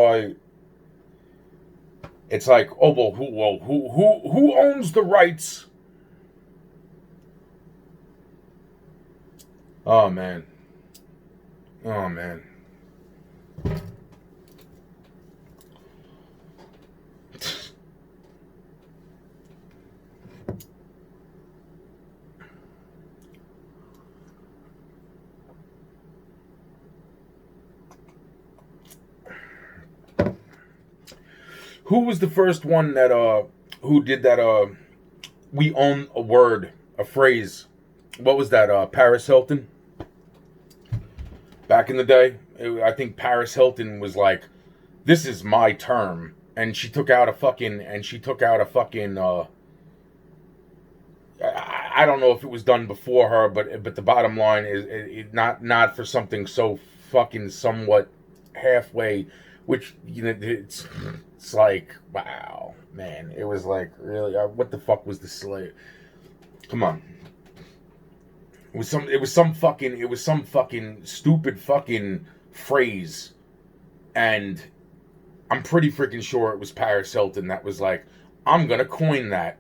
why it's like, oh who owns the rights? Oh man. Oh man. Who was the first one that who did that we own a word, a phrase? What was that? Paris Hilton? Back in the day, I think Paris Hilton was like, "This is my term," and she took out a fucking I don't know if it was done before her, but the bottom line is not for something so fucking somewhat halfway, which it's like, wow, man, it was like, really, what the fuck was the slave? Come on. It was some fucking stupid fucking phrase, and I'm pretty freaking sure it was Paris Hilton that was like, I'm gonna coin that.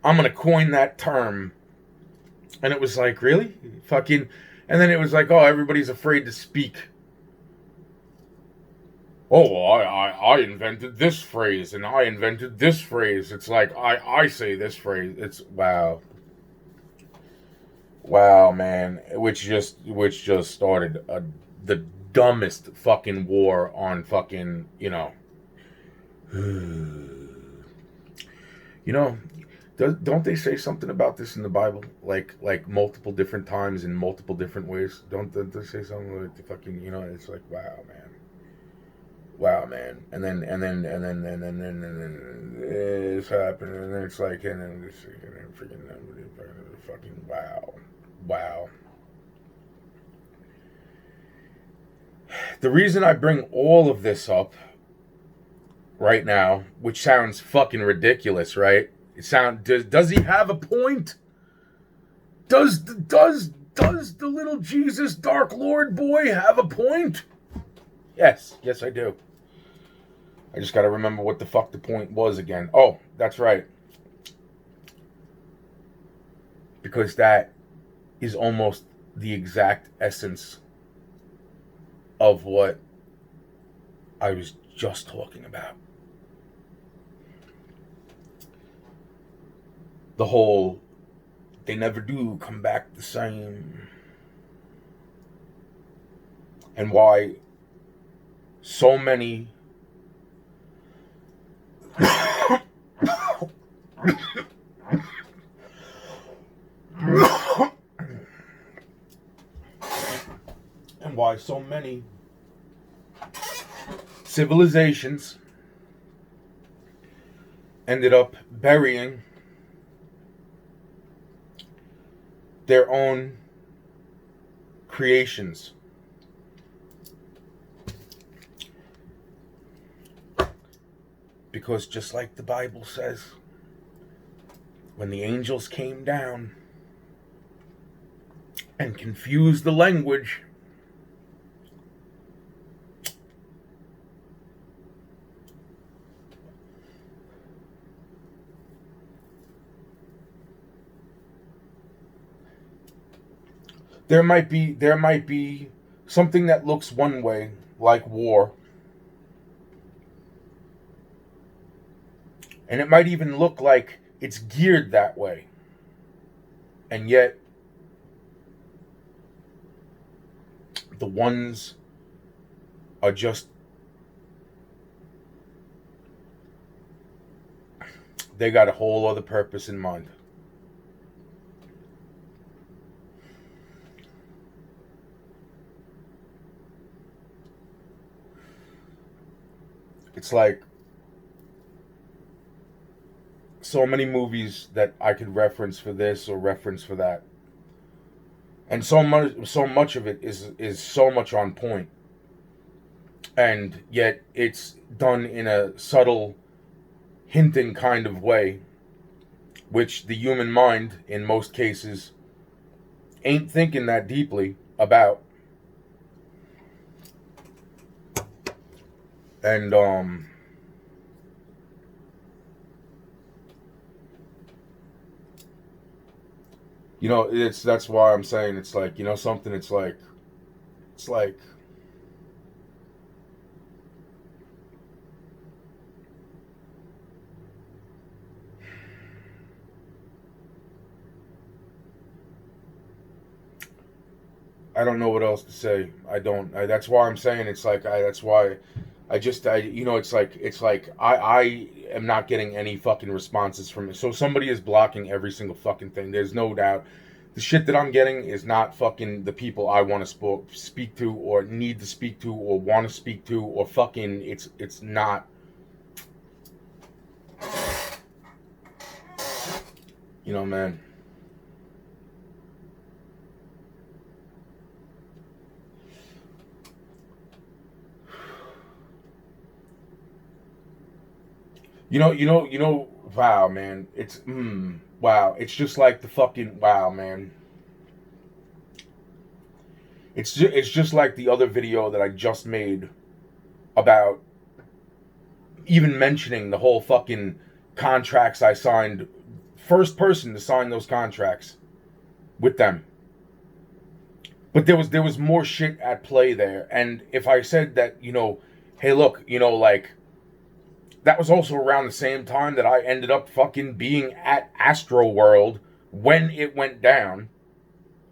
I'm gonna coin that term. And it was like, really? Fucking, and then it was like, oh, everybody's afraid to speak. Oh, I invented this phrase, and I invented this phrase. It's like, I say this phrase. It's, wow. Wow, man. Which just started the dumbest fucking war on fucking, you know, don't they say something about this in the Bible, like multiple different times in multiple different ways? Don't they say something like the fucking, it's like, wow, man, and then this happened, and then it's like, and then this, and then freaking fucking wow. The reason I bring all of this up right now, which sounds fucking ridiculous, right? Does he have a point? Does the little Jesus Dark Lord boy have a point? Yes, I do. I just gotta remember what the fuck the point was again. Oh, that's right. Because that is almost the exact essence of what I was just talking about. The whole, they never do come back the same. And why so many and why so many civilizations ended up burying their own creations. Because just like the Bible says, when the angels came down and confused the language, there might be something that looks one way, like war, and it might even look like it's geared that way, and yet the ones are just, they got a whole other purpose in mind. It's like so many movies that I could reference for this or reference for that, and so much of it is so much on point, and yet it's done in a subtle, hinting kind of way, which the human mind in most cases ain't thinking that deeply about. And you know, that's why I'm saying it's like, you know, something. It's like I don't know what else to say. I don't. That's why I'm saying it's like that's why you know, I am not getting any fucking responses from it. So somebody is blocking every single fucking thing. There's no doubt. The shit that I'm getting is not fucking the people I want to speak to or need to speak to or want to speak to or fucking it's not, you know, man. Wow, man. Wow. It's just like the fucking wow, man. It's just like the other video that I just made about even mentioning the whole fucking contracts I signed. First person to sign those contracts with them. But there was more shit at play there. And if I said that, you know, hey, look, you know, like that was also around the same time that I ended up fucking being at Astro World when it went down.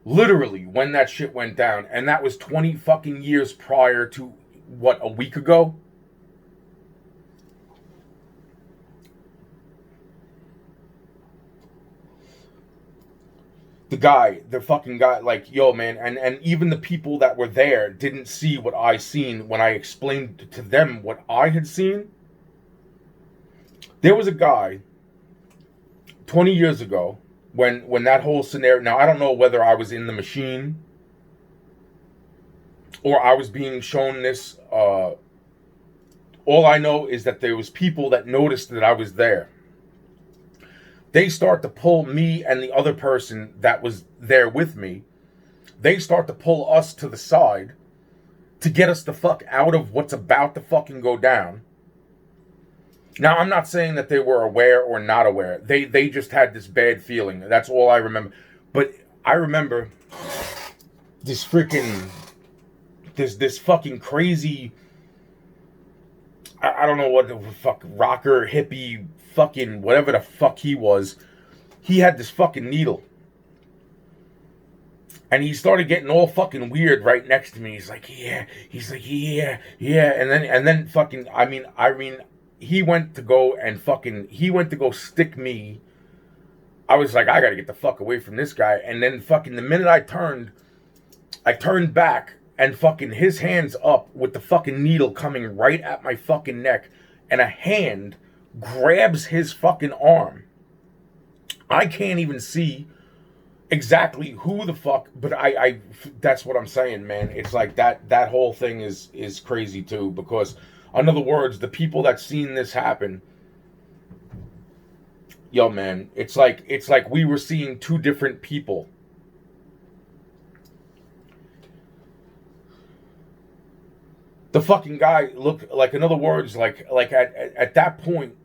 Literally, when that shit went down. And that was 20 fucking years prior to, what, a week ago? The fucking guy, like, yo, man, and even the people that were there didn't see what I seen when I explained to them what I had seen. There was a guy 20 years ago when that whole scenario. Now I don't know whether I was in the machine or I was being shown this. All I know is that there was people that noticed that I was there. They start to pull me and the other person that was there with me. They start to pull us to the side to get us the fuck out of what's about to fucking go down. Now, I'm not saying that they were aware or not aware. They just had this bad feeling. That's all I remember. But I remember this freaking this fucking crazy, I don't know what the fuck, rocker, hippie, fucking whatever the fuck he was. He had this fucking needle. And he started getting all fucking weird right next to me. He's like, yeah. He's like, yeah, yeah. And then fucking, he went to go stick me. I was like, I gotta get the fuck away from this guy. And then fucking the minute I turned back and fucking his hands up with the fucking needle coming right at my fucking neck. And a hand grabs his fucking arm. I can't even see exactly who the fuck, but I that's what I'm saying, man. It's like that whole thing is crazy too, because in other words, the people that seen this happen, yo, man, it's like we were seeing two different people. The fucking guy looked like, in other words, like at that point,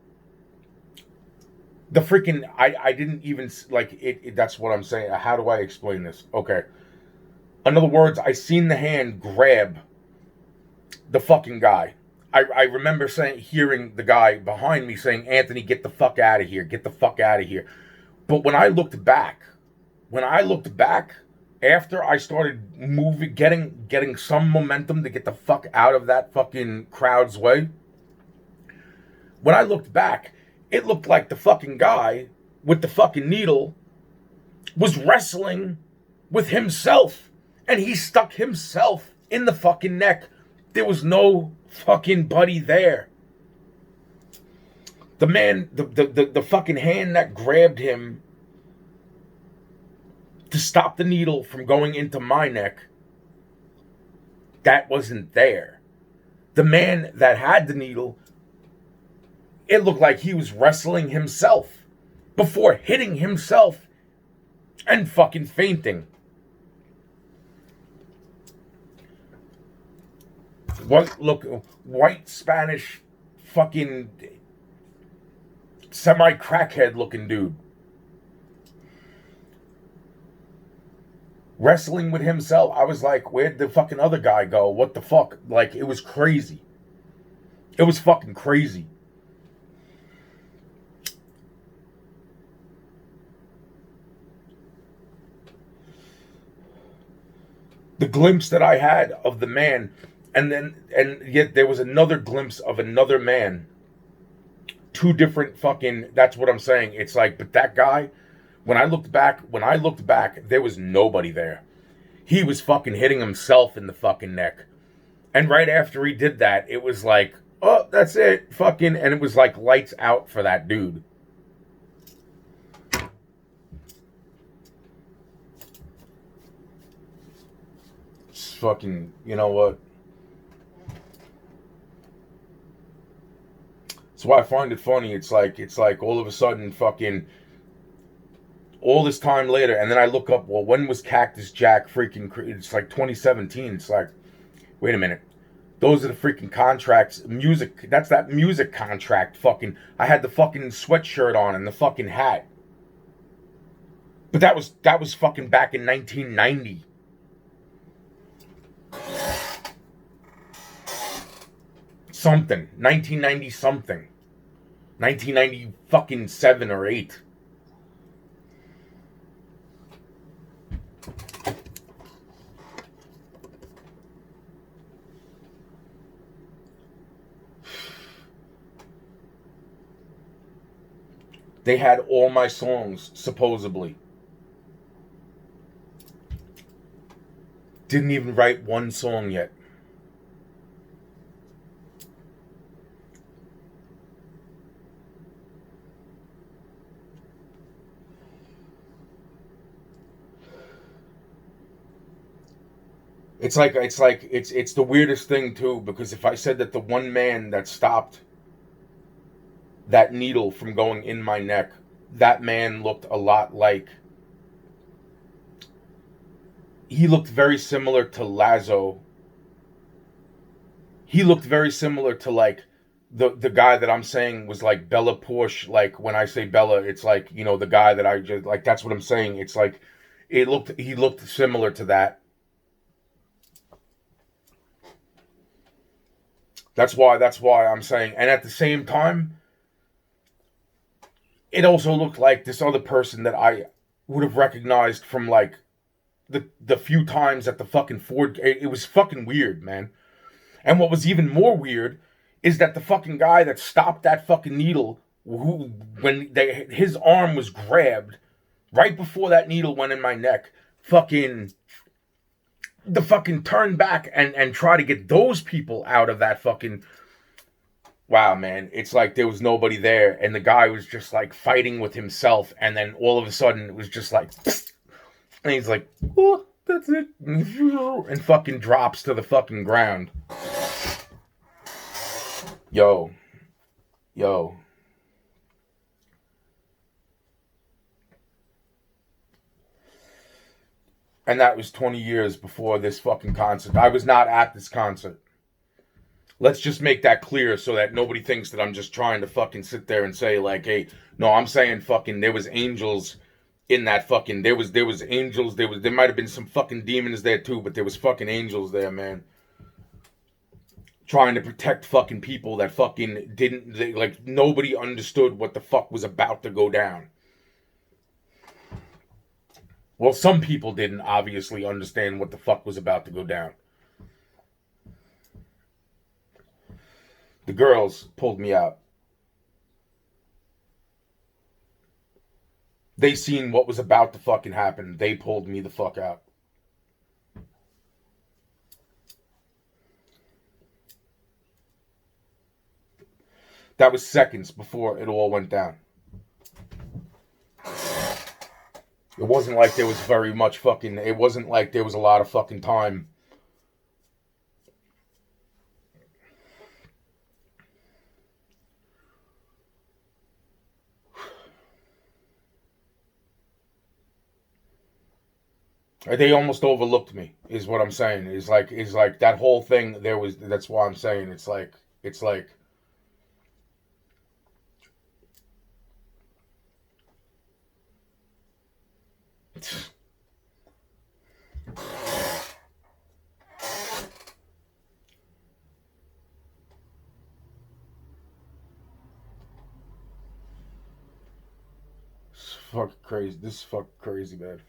the freaking I didn't even like it. That's what I'm saying. How do I explain this? Okay. In other words, I seen the hand grab the fucking guy. I remember hearing the guy behind me saying, "Anthony, get the fuck out of here. Get the fuck out of here." But when I looked back after I started moving, getting some momentum to get the fuck out of that fucking crowd's way. When I looked back, it looked like the fucking guy with the fucking needle was wrestling with himself, and he stuck himself in the fucking neck. There was no fucking buddy there. The man, the fucking hand that grabbed him to stop the needle from going into my neck, that wasn't there. The man that had the needle, it looked like he was wrestling himself before hitting himself and fucking fainting. What look white Spanish fucking semi crackhead looking dude. Wrestling with himself. I was like, where'd the fucking other guy go? What the fuck? Like, it was crazy. It was fucking crazy. The glimpse that I had of the man, and yet there was another glimpse of another man. Two different fucking, that's what I'm saying. It's like, but that guy, when I looked back, there was nobody there. He was fucking hitting himself in the fucking neck. And right after he did that, it was like, oh, that's it. Fucking, and it was like lights out for that dude. Just fucking, you know what? That's why I find it funny. It's like all of a sudden fucking all this time later, and then I look up, well, when was Cactus Jack freaking, it's like 2017. It's like, wait a minute. Those are the freaking contracts. Music, that's that music contract fucking. I had the fucking sweatshirt on and the fucking hat. But that was fucking back in 1990. Something. 1990 something. 1990 fucking 7 or 8. They had all my songs, supposedly. Didn't even write one song yet. It's the weirdest thing too, because if I said that the one man that stopped that needle from going in my neck, that man looked a lot like, he looked very similar to Lazo. He looked very similar to like the guy that I'm saying was like Bella Porsche. Like when I say Bella, it's like, you know, the guy that I just like, that's what I'm saying. It's like he looked similar to that. That's why I'm saying, and at the same time, it also looked like this other person that I would have recognized from like the few times at the fucking Ford. It was fucking weird, man. And what was even more weird is that the fucking guy that stopped that fucking needle, who when his arm was grabbed right before that needle went in my neck, fucking the fucking turn back and try to get those people out of that fucking. Wow, man, it's like there was nobody there, and the guy was just like fighting with himself, and then all of a sudden it was just like, and he's like, oh, that's it, and fucking drops to the fucking ground. Yo. And that was 20 years before this fucking concert. I was not at this concert. Let's just make that clear so that nobody thinks that I'm just trying to fucking sit there and say like, hey, no, I'm saying fucking there was angels in that fucking, there was angels, there might have been some fucking demons there too, but there was fucking angels there, man. Trying to protect fucking people that fucking didn't, like nobody understood what the fuck was about to go down. Well, some people didn't obviously understand what the fuck was about to go down. The girls pulled me out. They seen what was about to fucking happen. They pulled me the fuck out. That was seconds before it all went down. It wasn't like there was very much fucking, it wasn't like there was a lot of fucking time. They almost overlooked me, is what I'm saying. Is like that whole thing. That's why I'm saying it's like. It's fucking crazy. This is fucking crazy, man.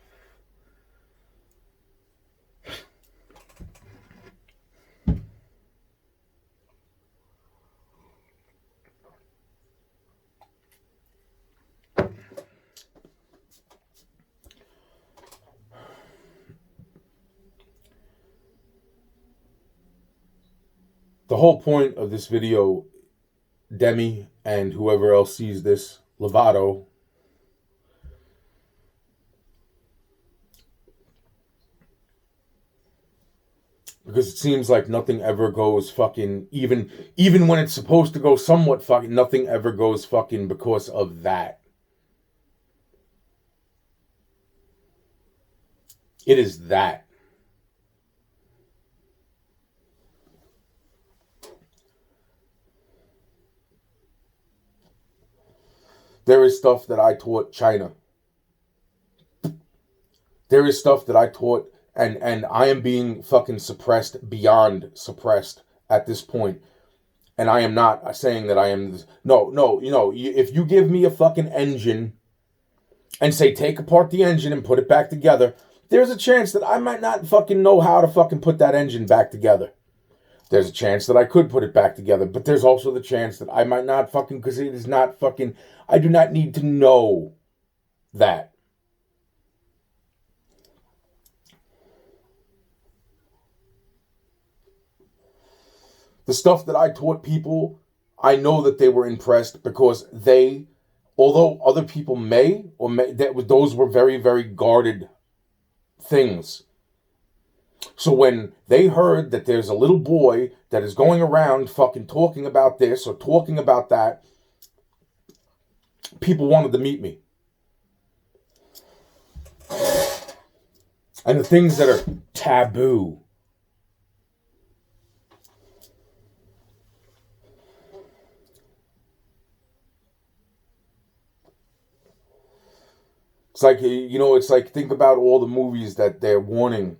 The whole point of this video, Demi and whoever else sees this, Lovato, because it seems like nothing ever goes fucking, even when it's supposed to go somewhat fucking, nothing ever goes fucking because of that. It is that. There is stuff that I taught China. There is stuff that I taught, and I am being fucking suppressed beyond suppressed at this point. And I am not saying that I am. No. If you give me a fucking engine and say take apart the engine and put it back together, there's a chance that I might not fucking know how to fucking put that engine back together. There's a chance that I could put it back together, but there's also the chance that I might not fucking, because it is not fucking, I do not need to know that. The stuff that I taught people, I know that they were impressed because they, although other people those were very, very guarded things. So when they heard that there's a little boy that is going around fucking talking about this or talking about that, people wanted to meet me. And the things that are taboo, it's like, it's like, think about all the movies that they're warning.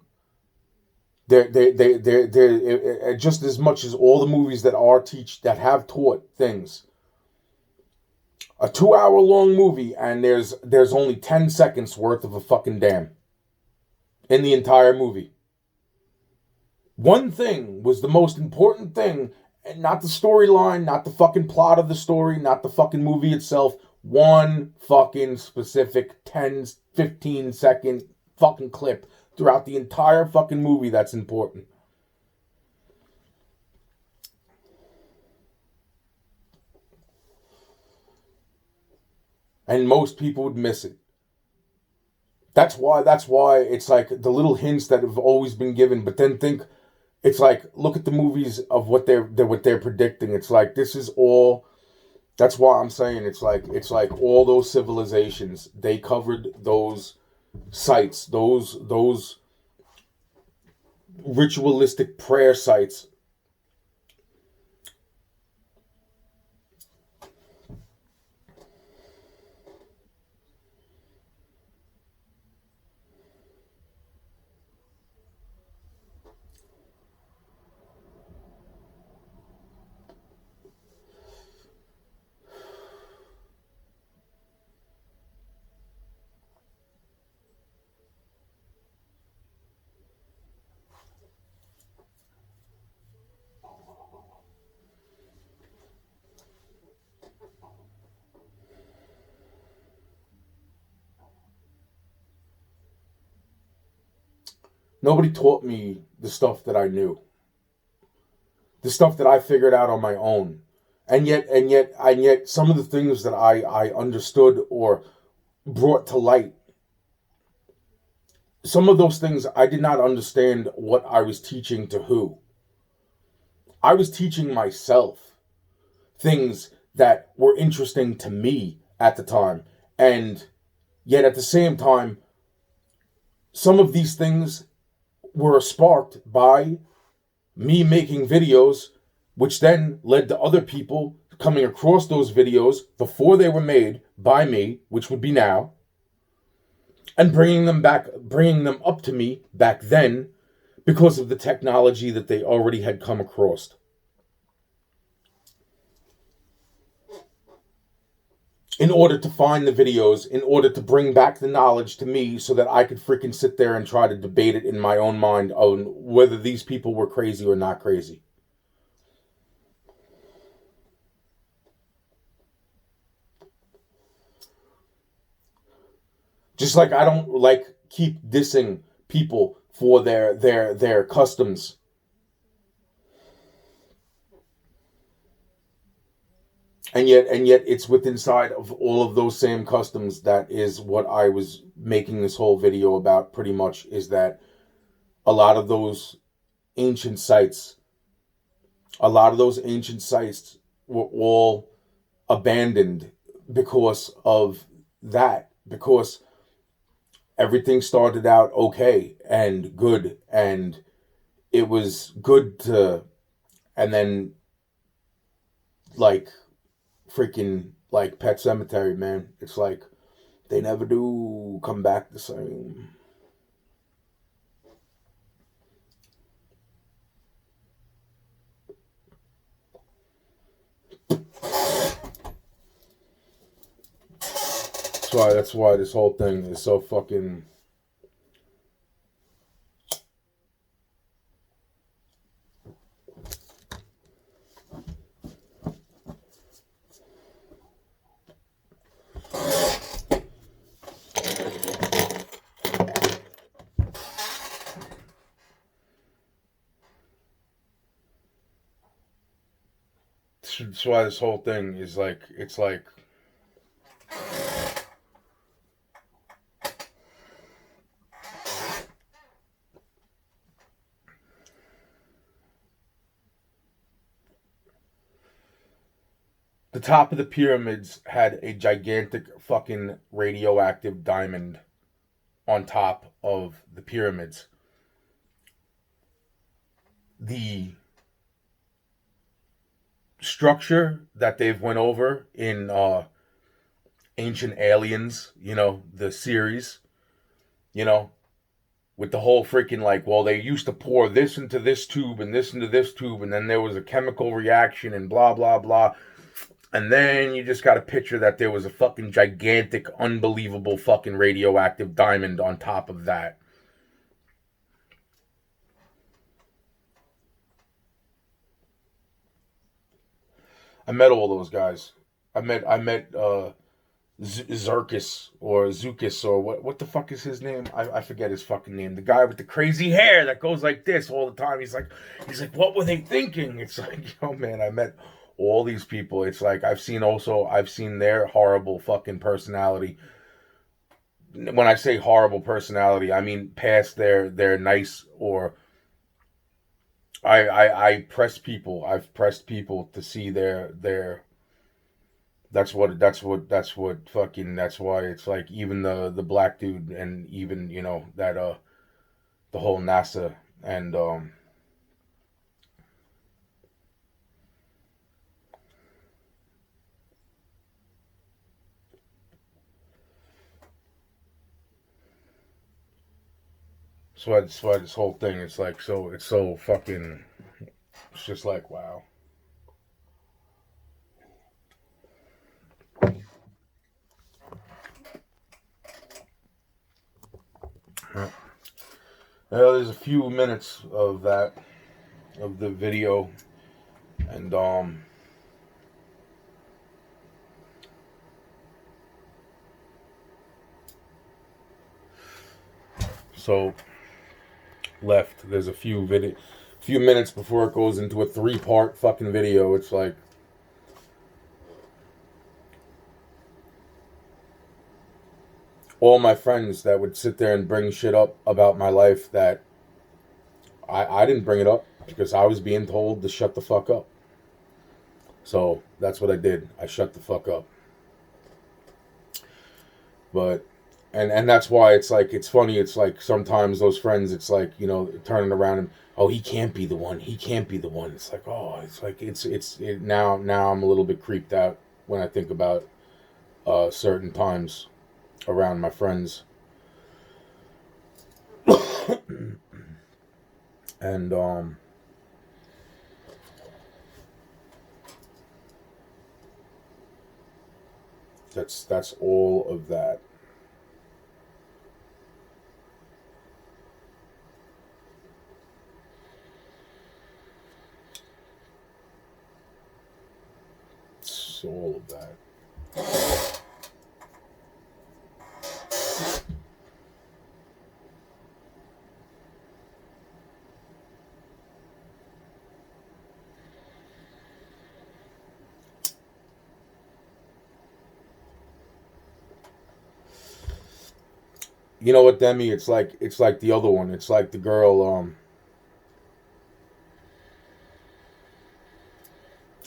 They're just as much as all the movies that have taught things. A 2-hour long movie and there's only 10 seconds worth of a fucking damn in the entire movie. One thing was the most important thing, and not the storyline, not the fucking plot of the story, not the fucking movie itself. One fucking specific 10, 15 second fucking clip throughout the entire fucking movie that's important. And most people would miss it. That's why it's like the little hints that have always been given, but then it's like, look at the movies of what they're predicting. It's like, this is all. That's why I'm saying it's like all those civilizations, they covered those sites, those ritualistic prayer sites. Nobody taught me the stuff that I knew. The stuff that I figured out on my own. And yet some of the things that I understood or brought to light, some of those things I did not understand what I was teaching to who. I was teaching myself things that were interesting to me at the time. And yet at the same time, some of these things were sparked by me making videos, which then led to other people coming across those videos before they were made by me, which would be now, and bringing them up to me back then because of the technology that they already had come across. In order to find the videos, in order to bring back the knowledge to me so that I could freaking sit there and try to debate it in my own mind on whether these people were crazy or not crazy. Just like I don't like keep dissing people for their customs. And yet it's within inside of all of those same customs that is what I was making this whole video about pretty much, is that a lot of those ancient sites were all abandoned because of that. Because everything started out okay and good, and it was good to, and then like freaking like Pet Cemetery, man, it's like they never do come back the same. That's why this whole thing is so fucking. That's why this whole thing is like, it's like. The top of the pyramids had a gigantic fucking radioactive diamond on top of the pyramids. The structure that they've went over in Ancient Aliens, the series, with the whole freaking like, well, they used to pour this into this tube and this into this tube, and then there was a chemical reaction and blah, blah, blah. And then you just got to picture that there was a fucking gigantic, unbelievable fucking radioactive diamond on top of that. I met all those guys. I met Zirkus or Zukis or what the fuck is his name? I forget his fucking name. The guy with the crazy hair that goes like this all the time. He's like, what were they thinking? It's like, man, I met all these people. It's like I've seen their horrible fucking personality. When I say horrible personality, I mean past their nice or I press people. I've pressed people to see their that's why it's like even the black dude, and even that the whole NASA and that's why this whole thing is like it's so fucking, it's just like wow. There's a few minutes of the video, and so left. There's a few minutes before it goes into a 3-part fucking video. It's like all my friends that would sit there and bring shit up about my life that I didn't bring it up because I was being told to shut the fuck up. So that's what I did. I shut the fuck up. But And that's why it's like, it's funny. It's like sometimes those friends, it's like, you know, turning around and, oh, he can't be the one. He can't be the one. It's like, oh, it's like now I'm a little bit creeped out when I think about certain times around my friends. And that's all of that. It's all of that. You know what, Demi? It's like the other one. It's like the girl.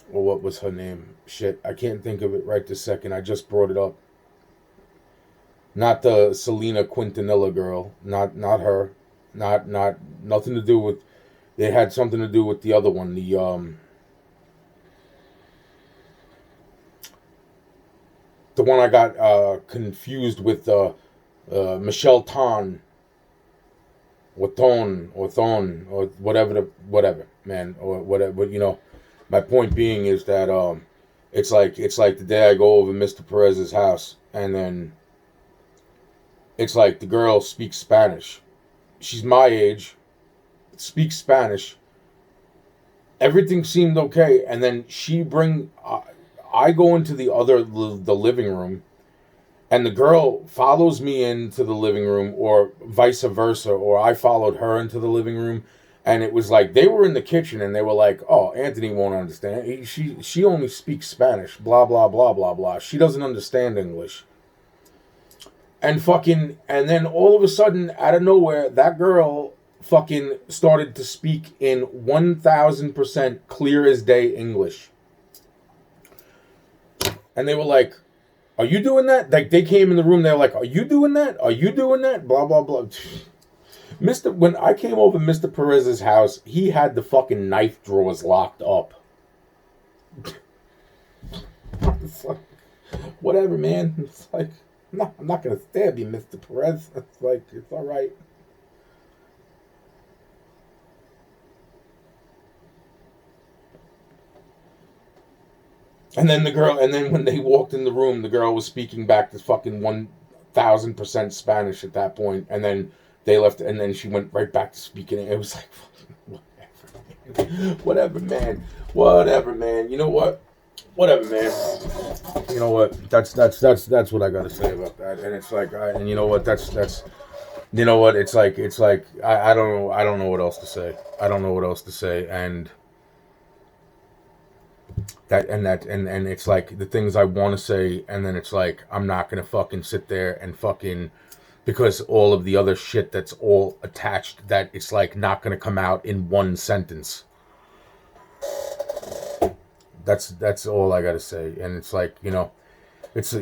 Well, what was her name? Shit, I can't think of it right this second. I just brought it up. Not the Selena Quintanilla girl. Not her. Not nothing to do with. It had something to do with the other one. The one I got confused with. Michelle Tan or Thon or whatever, man, or whatever. But you know, my point being is that it's like the day I go over Mr. Perez's house, and then it's like the girl speaks Spanish. She's my age, speaks Spanish. Everything seemed okay, and then I go into the living room, and the girl follows me into the living room, or vice versa, or I followed her into the living room, and it was like they were in the kitchen, and they were like, "Oh, Anthony won't understand. She only speaks Spanish. Blah blah blah blah blah. She doesn't understand English." And then all of a sudden, out of nowhere, that girl fucking started to speak in 1,000% clear as day English, and they were like, "Are you doing that?" Like they came in the room, they were like, "Are you doing that? Are you doing that?" Blah blah blah. When I came over Mr. Perez's house, he had the fucking knife drawers locked up. It's like, whatever, man. It's like, no, I'm not gonna stab you, Mr. Perez. It's like, it's all right. And then when they walked in the room, the girl was speaking back to fucking 1,000% Spanish at that point, and then they left, and then she went right back to speaking. It was like, whatever, man, whatever, man. You know what? Whatever, man. You know what? That's what I gotta say about that. And it's like, and you know what? That's you know what? It's like I don't know what else to say. I don't know what else to say, and. And it's like the things I want to say, and then it's like I'm not gonna fucking sit there and fucking, because all of the other shit that's all attached, that it's like not gonna come out in one sentence. That's all I gotta say. And it's like, you know, it's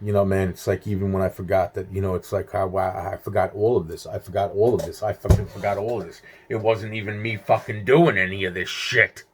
you know, man, it's like, even when I forgot that, you know, it's like, wow, I forgot all of this. I forgot all of this. I fucking forgot all of this. It wasn't even me fucking doing any of this shit.